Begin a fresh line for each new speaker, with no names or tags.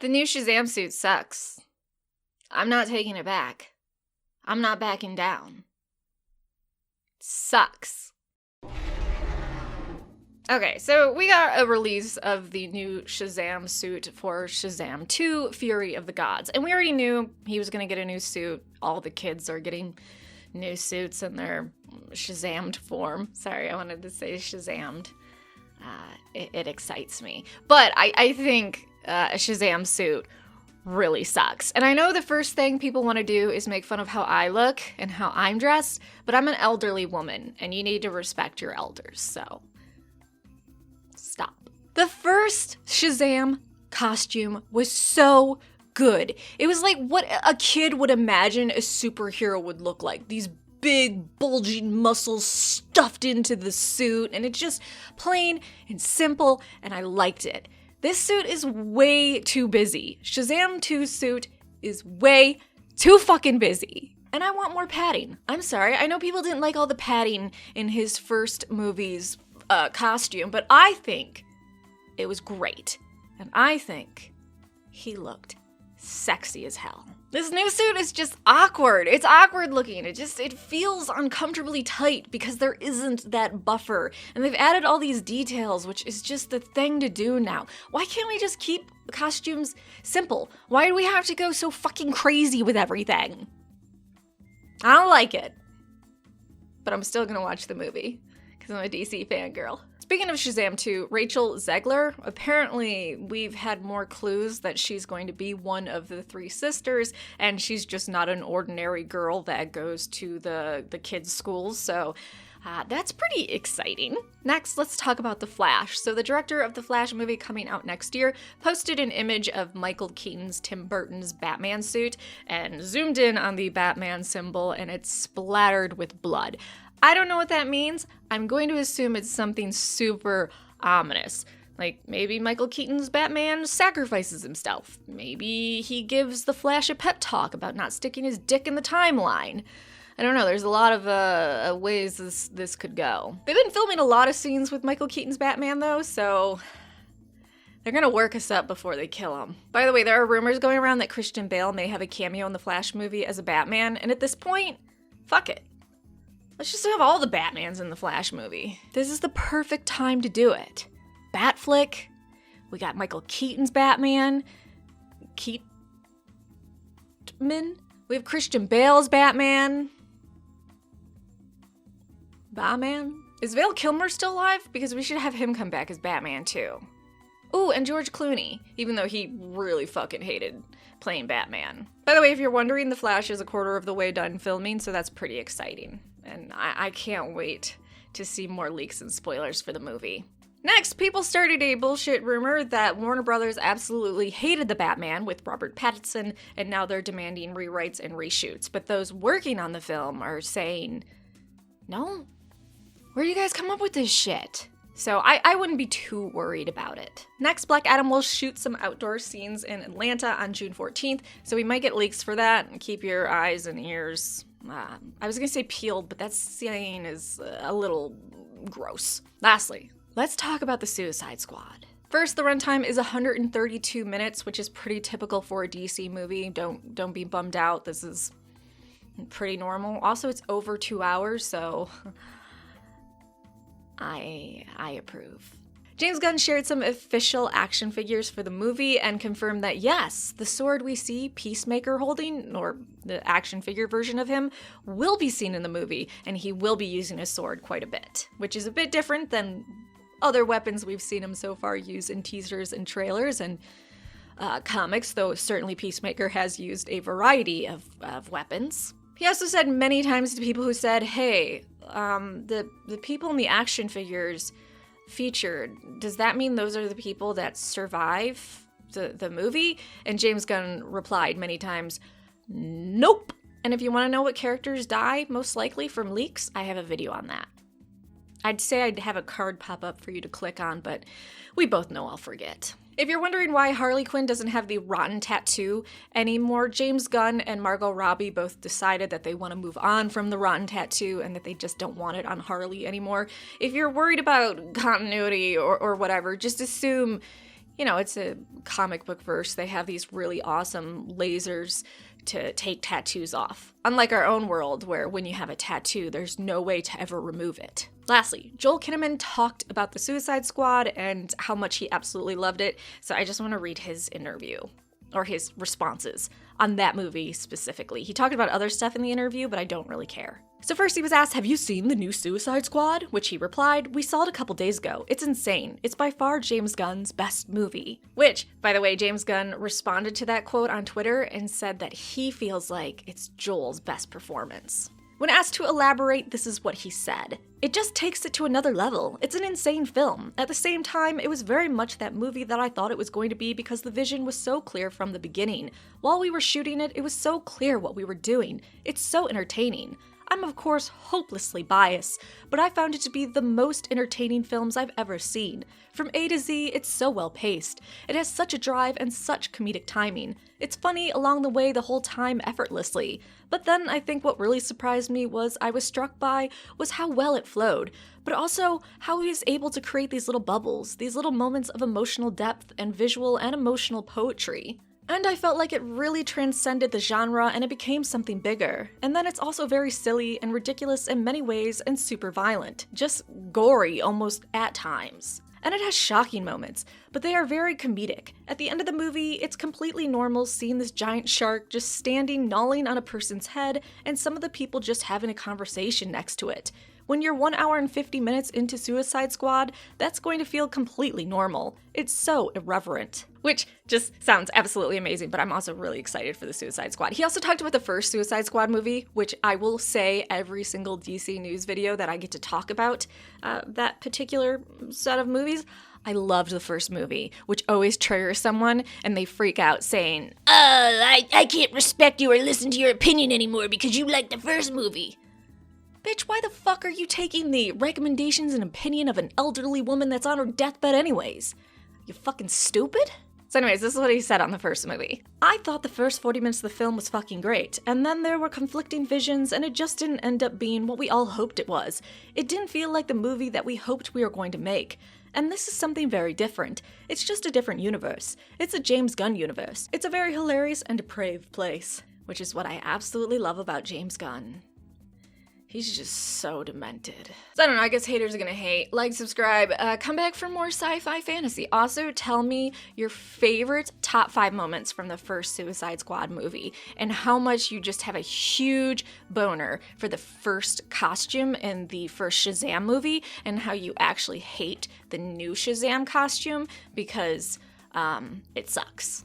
The new Shazam suit sucks. I'm not taking it back. I'm not backing down. Sucks. Okay, so we got a release of the new Shazam suit for Shazam 2, Fury of the Gods. And we already knew he was going to get a new suit. All the kids are getting new suits in their Shazammed form. Sorry, I wanted to say Shazammed. It excites me. But I think a Shazam suit really sucks. And I know the first thing people want to do is make fun of how I look and how I'm dressed, but I'm an elderly woman, and you need to respect your elders, so stop. The first Shazam costume was so good. It was like what a kid would imagine a superhero would look like. These big, bulging muscles stuffed into the suit, and it's just plain and simple, and I liked it. This suit is way too busy. Shazam 2's suit is way too fucking busy. And I want more padding. I'm sorry, I know people didn't like all the padding in his first movie's costume, but I think it was great. And I think he looked sexy as hell. This new suit is just awkward. It's awkward looking. It feels uncomfortably tight because there isn't that buffer. And they've added all these details, which is just the thing to do now. Why can't we just keep costumes simple? Why do we have to go so fucking crazy with everything? I don't like it. But I'm still gonna watch the movie because I'm a DC fangirl. Speaking of Shazam 2, Rachel Zegler, apparently we've had more clues that she's going to be one of the three sisters, and she's just not an ordinary girl that goes to the kids' schools, so that's pretty exciting. Next, let's talk about The Flash. So the director of the Flash movie coming out next year posted an image of Michael Keaton's Tim Burton's Batman suit and zoomed in on the Batman symbol, and it's splattered with blood. I don't know what that means. I'm going to assume it's something super ominous. Like, maybe Michael Keaton's Batman sacrifices himself. Maybe he gives the Flash a pep talk about not sticking his dick in the timeline. I don't know, there's a lot of ways this could go. They've been filming a lot of scenes with Michael Keaton's Batman, though, so they're gonna work us up before they kill him. By the way, there are rumors going around that Christian Bale may have a cameo in the Flash movie as a Batman, and at this point, fuck it. Let's just have all the Batmans in the Flash movie. This is the perfect time to do it. Batflick, we got Michael Keaton's Batman, Keaton, we have Christian Bale's Batman. Batman? Is Val Kilmer still alive? Because we should have him come back as Batman too. Ooh, and George Clooney, even though he really fucking hated playing Batman. By the way, if you're wondering, The Flash is a quarter of the way done filming, so that's pretty exciting. And I can't wait to see more leaks and spoilers for the movie. Next, people started a bullshit rumor that Warner Brothers absolutely hated the Batman with Robert Pattinson, and now they're demanding rewrites and reshoots. But those working on the film are saying, no? Where do you guys come up with this shit? So I wouldn't be too worried about it. Next, Black Adam will shoot some outdoor scenes in Atlanta on June 14th, so we might get leaks for that, and keep your eyes and ears, I was gonna say peeled, but that saying is a little gross. Lastly, let's talk about the Suicide Squad. First, the runtime is 132 minutes, which is pretty typical for a DC movie. Don't be bummed out, this is pretty normal. Also, it's over 2 hours, so I approve. James Gunn shared some official action figures for the movie and confirmed that yes, the sword we see Peacemaker holding, or the action figure version of him, will be seen in the movie, and he will be using a sword quite a bit, which is a bit different than other weapons we've seen him so far use in teasers and trailers and comics, though certainly Peacemaker has used a variety of weapons. He also said many times to people who said, hey, the people in the action figures featured, does that mean those are the people that survive the movie? And James Gunn replied many times, nope. And if you want to know what characters die most likely from leaks, I have a video on that. I'd say I'd have a card pop up for you to click on, but we both know I'll forget. If you're wondering why Harley Quinn doesn't have the rotten tattoo anymore, James Gunn and Margot Robbie both decided that they want to move on from the rotten tattoo and that they just don't want it on Harley anymore. If you're worried about continuity or whatever, just assume you know, it's a comic book verse. They have these really awesome lasers to take tattoos off. Unlike our own world, where when you have a tattoo, there's no way to ever remove it. Lastly, Joel Kinnaman talked about the Suicide Squad and how much he absolutely loved it, so I just want to read his interview, or his responses on that movie specifically. He talked about other stuff in the interview, but I don't really care. So first he was asked, have you seen the new Suicide Squad? Which he replied, we saw it a couple days ago. It's insane. It's by far James Gunn's best movie. Which, by the way, James Gunn responded to that quote on Twitter and said that he feels like it's Joel's best performance. When asked to elaborate, this is what he said. It just takes it to another level. It's an insane film. At the same time, it was very much that movie that I thought it was going to be because the vision was so clear from the beginning. While we were shooting it, it was so clear what we were doing. It's so entertaining. I'm of course hopelessly biased, but I found it to be the most entertaining films I've ever seen. From A to Z, it's so well paced. It has such a drive and such comedic timing. It's funny along the way the whole time effortlessly. But then I think what really surprised me was how well it flowed, but also how he was able to create these little bubbles, these little moments of emotional depth and visual and emotional poetry. And I felt like it really transcended the genre and it became something bigger. And then it's also very silly and ridiculous in many ways and super violent. Just gory almost at times. And it has shocking moments, but they are very comedic. At the end of the movie, it's completely normal seeing this giant shark just standing gnawing on a person's head and some of the people just having a conversation next to it. When you're 1 hour and 50 minutes into Suicide Squad, that's going to feel completely normal. It's so irreverent. Which just sounds absolutely amazing, but I'm also really excited for the Suicide Squad. He also talked about the first Suicide Squad movie, which I will say every single DC News video that I get to talk about that particular set of movies. I loved the first movie, which always triggers someone and they freak out saying, I can't respect you or listen to your opinion anymore because you liked the first movie. Bitch, why the fuck are you taking the recommendations and opinion of an elderly woman that's on her deathbed anyways? You fucking stupid? So anyways, this is what he said on the first movie. I thought the first 40 minutes of the film was fucking great, and then there were conflicting visions and it just didn't end up being what we all hoped it was. It didn't feel like the movie that we hoped we were going to make. And this is something very different. It's just a different universe. It's a James Gunn universe. It's a very hilarious and depraved place, which is what I absolutely love about James Gunn. He's just so demented. So I don't know, I guess haters are gonna hate. Like, subscribe, come back for more sci-fi fantasy. Also, tell me your favorite top 5 moments from the first Suicide Squad movie and how much you just have a huge boner for the first costume in the first Shazam movie and how you actually hate the new Shazam costume because it sucks.